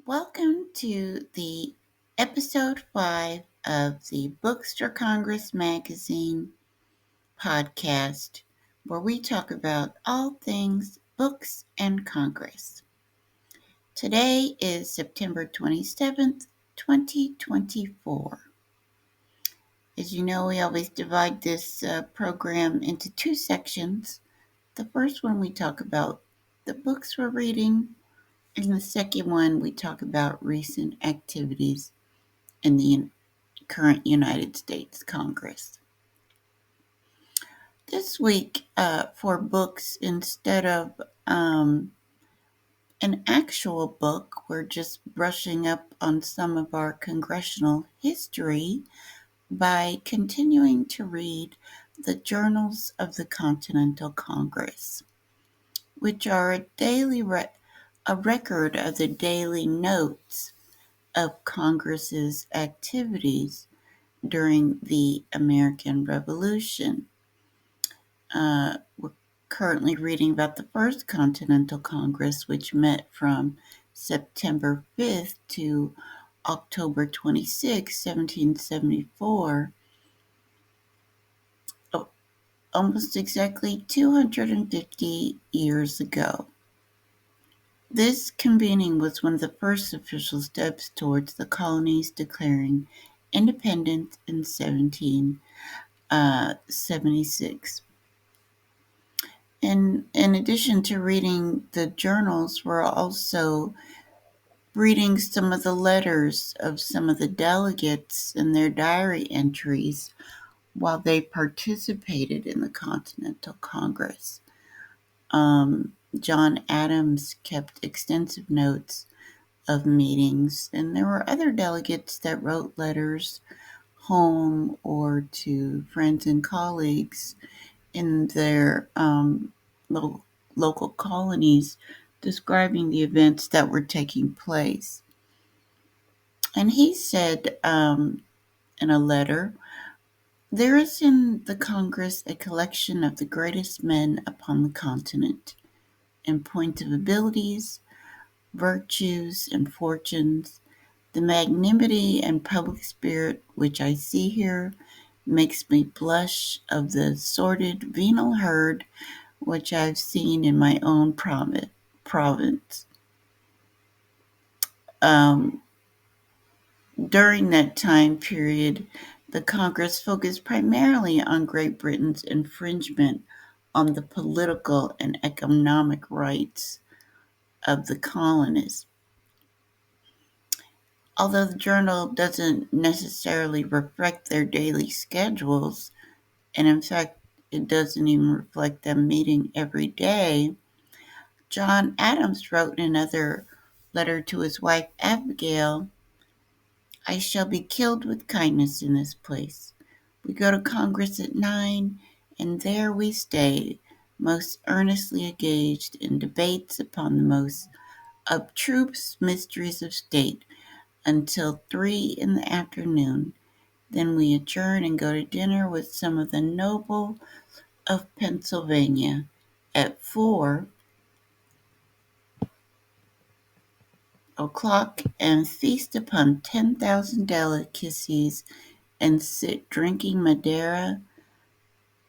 Welcome to the episode 5 of the Bookstore Congress magazine podcast, where we talk about all things books and Congress. Today is September 27th, 2024. As you know, we always divide this program into two sections. The first one we talk about the books we're reading, and the second one we talk about recent activities in the current United States Congress. This week, for books, instead of an actual book, we're just brushing up on some of our congressional history by continuing to read the Journals of the Continental Congress, which are a record of the daily notes of Congress's activities during the American Revolution. We're currently reading about the First Continental Congress, which met from September 5th to October 26, 1774, almost exactly 250 years ago. This convening was one of the first official steps towards the colonies declaring independence in 1776. In addition to reading the journals, we're also reading some of the letters of some of the delegates and their diary entries while they participated in the Continental Congress. John Adams kept extensive notes of meetings, and there were other delegates that wrote letters home or to friends and colleagues in their local colonies describing the events that were taking place. And he said in a letter, "There is in the Congress a collection of the greatest men upon the continent, in point of abilities, virtues, and fortunes. The magnanimity and public spirit which I see here makes me blush of the sordid venal herd which I've seen in my own province." During that time period, the Congress focused primarily on Great Britain's infringement on the political and economic rights of the colonists. Although the journal doesn't necessarily reflect their daily schedules, and in fact, it doesn't even reflect them meeting every day, John Adams wrote in another letter to his wife Abigail, "I shall be killed with kindness in this place. We go to Congress at 9, and there we stay, most earnestly engaged in debates upon the most abstruse mysteries of state, until 3 in the afternoon. Then we adjourn and go to dinner with some of the noble of Pennsylvania. At 4 o'clock and feast upon 10,000 delicacies and sit drinking Madeira,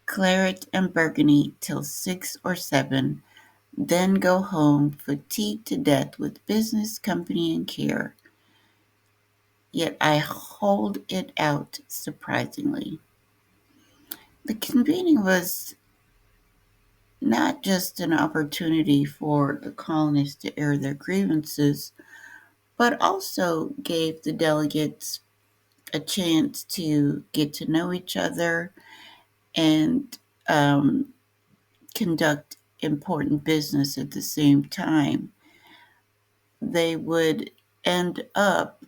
claret, and Burgundy till 6 or 7, then go home, fatigued to death with business, company, and care. Yet I hold it out surprisingly." The convening was not just an opportunity for the colonists to air their grievances, but also gave the delegates a chance to get to know each other and conduct important business at the same time. They would end up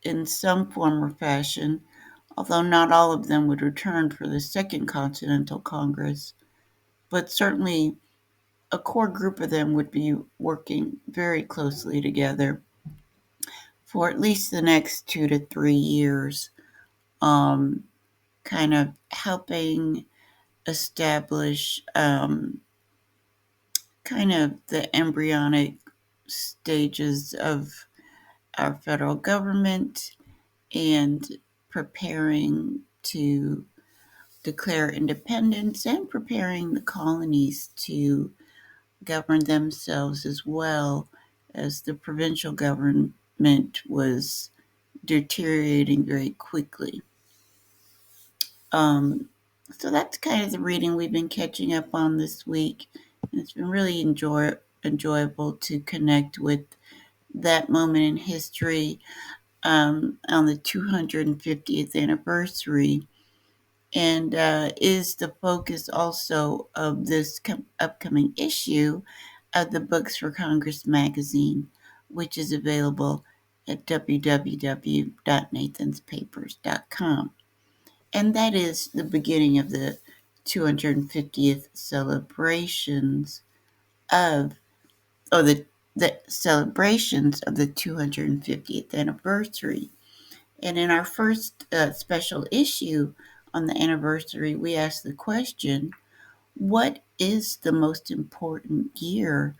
in some form or fashion, although not all of them would return for the Second Continental Congress, but certainly a core group of them would be working very closely together for at least the next 2 to 3 years, kind of helping establish kind of the embryonic stages of our federal government and preparing to declare independence and preparing the colonies to govern themselves as well, as the provincial government was deteriorating very quickly. Um, so that's kind of the reading we've been catching up on this week. And it's been really enjoyable to connect with that moment in history on the 250th anniversary, and is the focus also of this upcoming issue of the Books for Congress magazine, which is available at www.nathanspapers.com. And that is the beginning of the 250th celebrations of, or the celebrations of the 250th anniversary. And in our first special issue on the anniversary, we asked the question, what is the most important year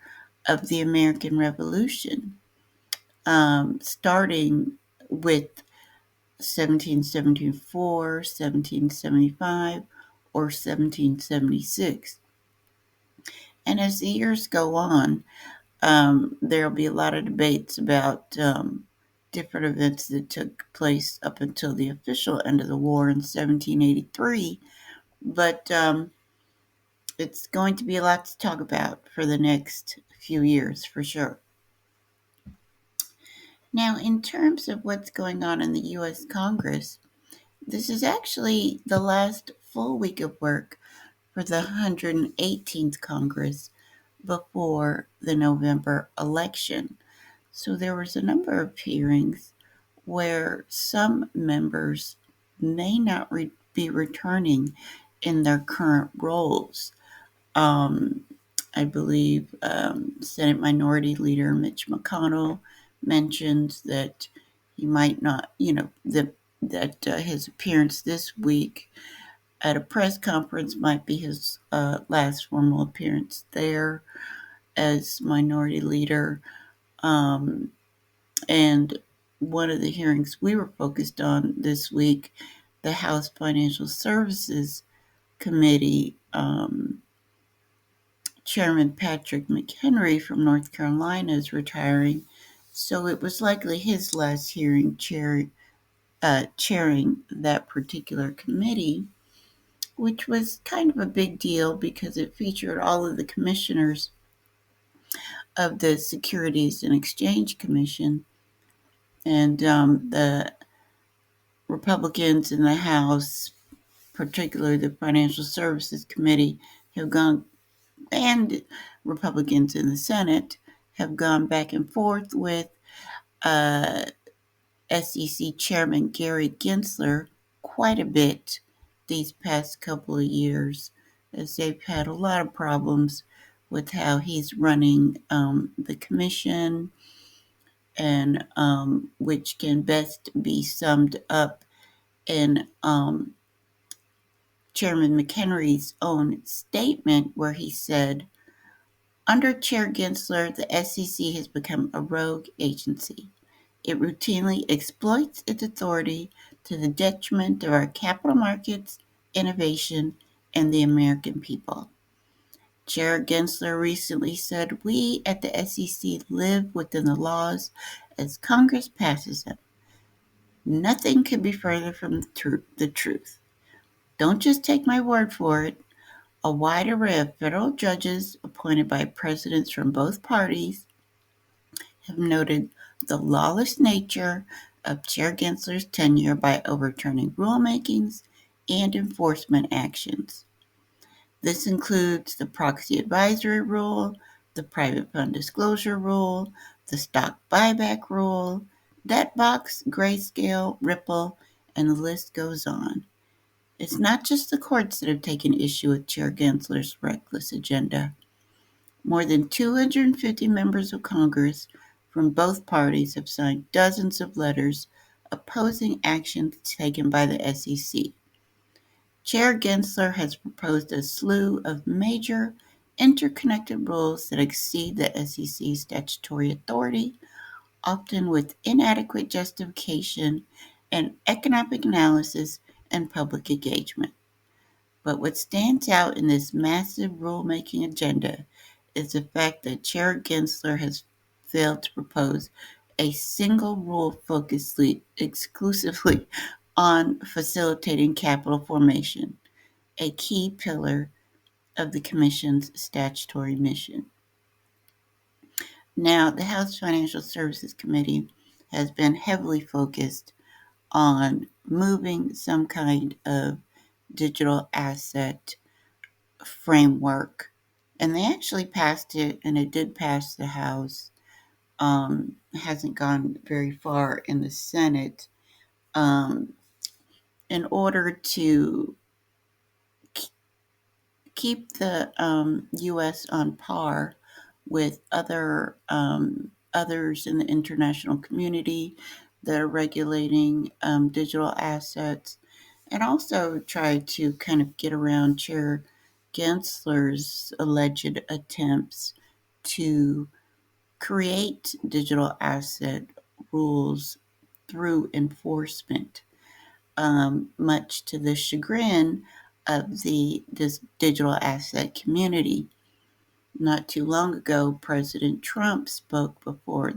of the American Revolution? Starting with 1774, 1775, or 1776. And as the years go on, there'll be a lot of debates about different events that took place up until the official end of the war in 1783. But it's going to be a lot to talk about for the next few years, for sure. Now, in terms of what's going on in the U.S. Congress, this is actually the last full week of work for the 118th Congress before the November election. So there was a number of hearings where some members may not be returning in their current roles. Um, I believe Senate Minority Leader Mitch McConnell mentioned that he might not, that his appearance this week at a press conference might be his last formal appearance there as Minority Leader. Um, and one of the hearings we were focused on this week, the House Financial Services Committee, Chairman Patrick McHenry from North Carolina is retiring, so it was likely his last hearing chairing that particular committee, which was kind of a big deal because it featured all of the commissioners of the Securities and Exchange Commission, and the Republicans in the House, particularly the Financial Services Committee, have gone, and Republicans in the Senate have gone back and forth with uh, SEC Chairman Gary Gensler quite a bit these past couple of years, as they've had a lot of problems with how he's running the commission, and which can best be summed up in Chairman McHenry's own statement, where he said, under Chair Gensler, the SEC has become a rogue agency. It routinely exploits its authority to the detriment of our capital markets, innovation, and the American people. Chair Gensler recently said, we at the SEC live within the laws as Congress passes them. Nothing could be further from the truth. Don't just take my word for it. A wide array of federal judges appointed by presidents from both parties have noted the lawless nature of Chair Gensler's tenure by overturning rulemakings and enforcement actions. This includes the proxy advisory rule, the private fund disclosure rule, the stock buyback rule, debt box, grayscale, Ripple, and the list goes on. It's not just the courts that have taken issue with Chair Gensler's reckless agenda. More than 250 members of Congress from both parties have signed dozens of letters opposing actions taken by the SEC. Chair Gensler has proposed a slew of major interconnected rules that exceed the SEC's statutory authority, often with inadequate justification and economic analysis and public engagement. But what stands out in this massive rulemaking agenda is the fact that Chair Gensler has failed to propose a single rule focused exclusively on facilitating capital formation, a key pillar of the Commission's statutory mission. Now, the House Financial Services Committee has been heavily focused on moving some kind of digital asset framework, and they actually passed it, and it did pass the House. Hasn't gone very far in the Senate. Um, in order to keep the U.S. on par with others in the international community that are regulating digital assets, and also try to kind of get around Chair Gensler's alleged attempts to create digital asset rules through enforcement, much to the chagrin of this digital asset community. Not too long ago, President Trump spoke before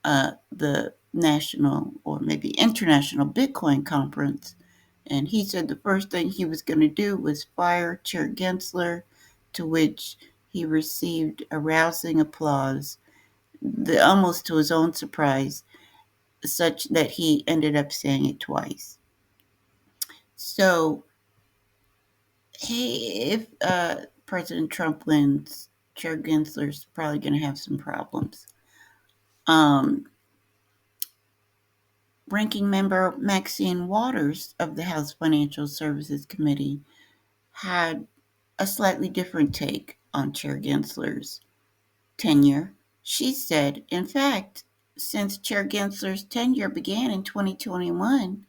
the national or maybe international Bitcoin conference, and he said the first thing he was going to do was fire Chair Gensler, to which he received a rousing applause, almost to his own surprise, such that he ended up saying it twice. So, hey, if President Trump wins, Chair Gensler's probably going to have some problems. Um, Ranking Member Maxine Waters of the House Financial Services Committee had a slightly different take on Chair Gensler's tenure. She said, in fact, since Chair Gensler's tenure began in 2021,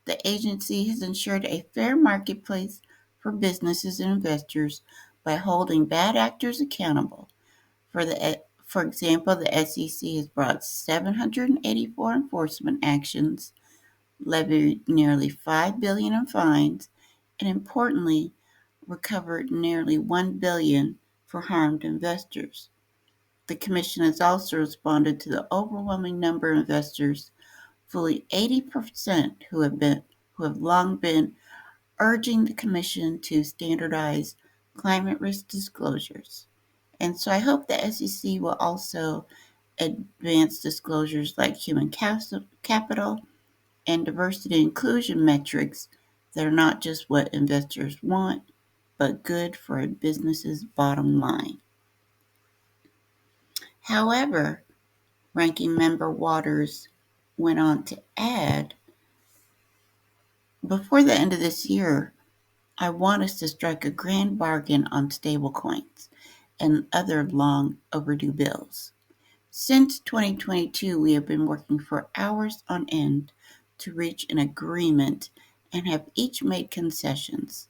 the agency has ensured a fair marketplace for businesses and investors by holding bad actors accountable. For example, the SEC has brought 784 enforcement actions, levied nearly $5 billion in fines, and importantly, recovered nearly $1 billion for harmed investors. The Commission has also responded to the overwhelming number of investors, fully 80%, who have long been urging the Commission to standardize climate risk disclosures. And so I hope the SEC will also advance disclosures like human capital and diversity and inclusion metrics that are not just what investors want, but good for a business's bottom line. However, Ranking Member Waters went on to add, before the end of this year, I want us to strike a grand bargain on stablecoins and other long overdue bills. Since 2022, we have been working for hours on end to reach an agreement and have each made concessions.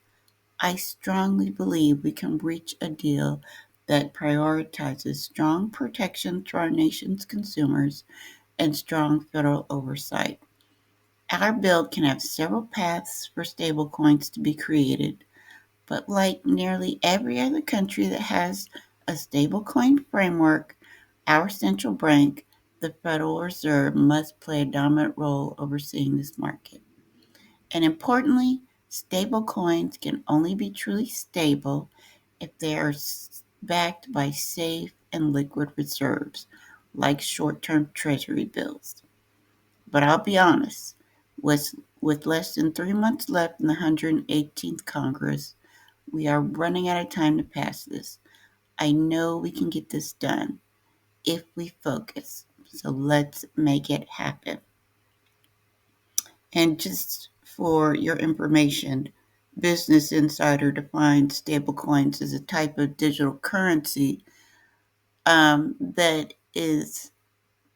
I strongly believe we can reach a deal that prioritizes strong protection to our nation's consumers and strong federal oversight. Our bill can have several paths for stablecoins to be created, but like nearly every other country that has a stablecoin framework, our central bank, the Federal Reserve, must play a dominant role overseeing this market. And importantly, stablecoins can only be truly stable if they are backed by safe and liquid reserves, like short-term treasury bills. But I'll be honest, with less than 3 months left in the 118th Congress, we are running out of time to pass this. I know we can get this done if we focus. So let's make it happen. And just for your information, Business Insider defines stablecoins as a type of digital currency that is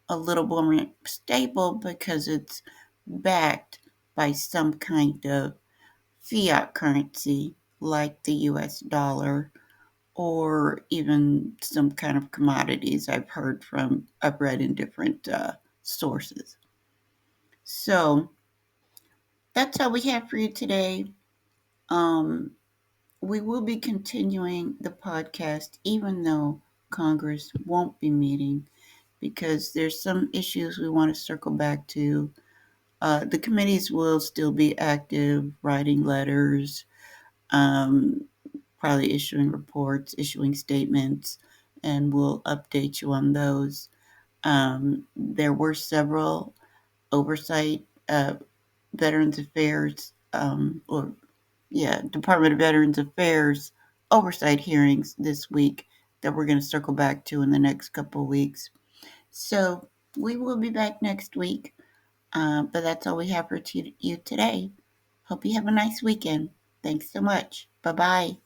a little more stable because it's backed by some kind of fiat currency like the US dollar or even some kind of commodities I've read in different sources. So that's all we have for you today. Um, we will be continuing the podcast even though Congress won't be meeting because there's some issues we want to circle back to. The committees will still be active, writing letters, um, probably issuing reports, issuing statements, and we'll update you on those. There were several oversight Veterans Affairs, Department of Veterans Affairs oversight hearings this week that we're going to circle back to in the next couple of weeks. So we will be back next week, but that's all we have for you today. Hope you have a nice weekend. Thanks so much. Bye bye.